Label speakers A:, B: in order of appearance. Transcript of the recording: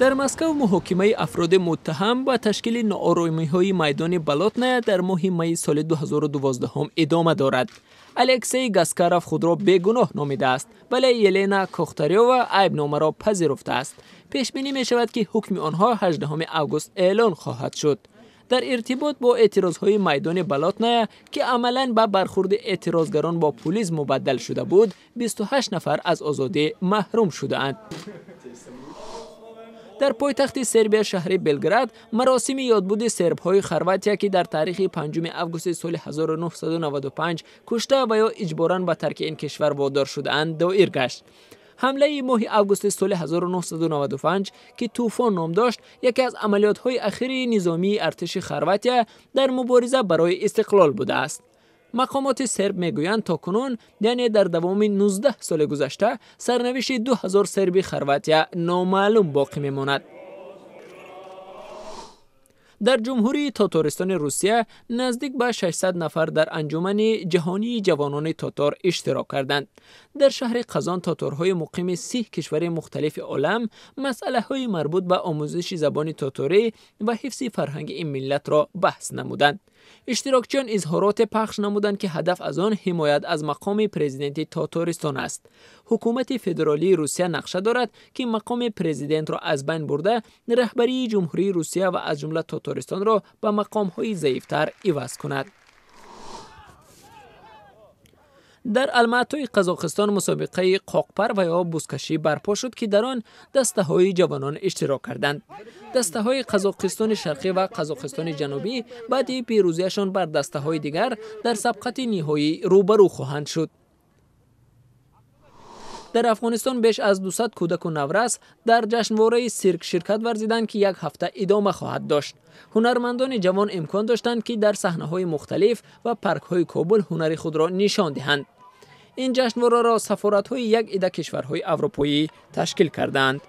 A: در مسکو محاکمه افراد متهم به تشکیل ناآرامی‌های میدان بلاتنایا در ماه می سال 2012 ادامه دارد. الکسی گاسکاروف خود را بیگناه نامیده است، ولی یلنا کوختاریووا عیب‌نامه را پذیرفته است. پیش بینی می شود که حکم آنها 18 آگوست اعلان خواهد شد. در ارتباط با اعتراضهای میدان بلاتنایا که عملاً به برخورد اعتراضگران با پلیس مبدل شده بود، 28 نفر از آزادی محروم شده‌اند. در پایتخت سربیا شهر بلگراد مراسم یادبود سرب‌های خرواتیا که در تاریخ 5 آگوست سال 1995 کشته و یا اجباراً به ترک این کشور وادار شده‌اند دایر گشت. حمله ماه آگوست سال 1995 که طوفان نام داشت، یکی از عملیات‌های اخیر نظامی ارتش خرواتیا در مبارزه برای استقلال بوده است. مقامات سرب میگویند تاکنون، یعنی در دوام 19 سال گذشته، سرنوشت 2000 سربی خرواتیا نامعلوم باقی میماند. در جمهوری تاتارستان روسیه نزدیک به 600 نفر در انجمن جهانی جوانان تاتار اشتراک کردند. در شهر قزان تاتارهای مقیم 30 کشور مختلف عالم مسئله‌های مربوط به آموزش زبان تاتاری و حفظ فرهنگ این ملت را بحث نمودند. اشتراکچیان اظهارات پخش نمودند که هدف از آن حمایت از مقام پرزیدنت تاتارستان است. حکومت فدرالی روسیه نقشه دارد که مقام پرزیدنت را از بین برده، رهبری جمهوری روسیه و از جمله تاتارستان را به مقام‌های ضعیف‌تر عوض کند. در الماتای قزاقستان مسابقه قاقپر و یا بزکشی برپا شد که در آن دسته‌های جوانان اشتراک کردند. دسته‌های قزاقستان شرقی و قزاقستان جنوبی بعد پیروزیشان بر دسته‌های دیگر در سبقت نهایی روبرو خواهند شد. در افغانستان بیش از 200 کودک و نورس در جشنواره سیرک شرکت ورزیدند که یک هفته ادامه خواهد داشت. هنرمندان جوان امکان داشتند که در صحنه‌های مختلف و پارک‌های کابل هنر خود را نشان دهند. این جشنواره را سفارت‌های یک عده کشورهای اروپایی تشکیل کردند.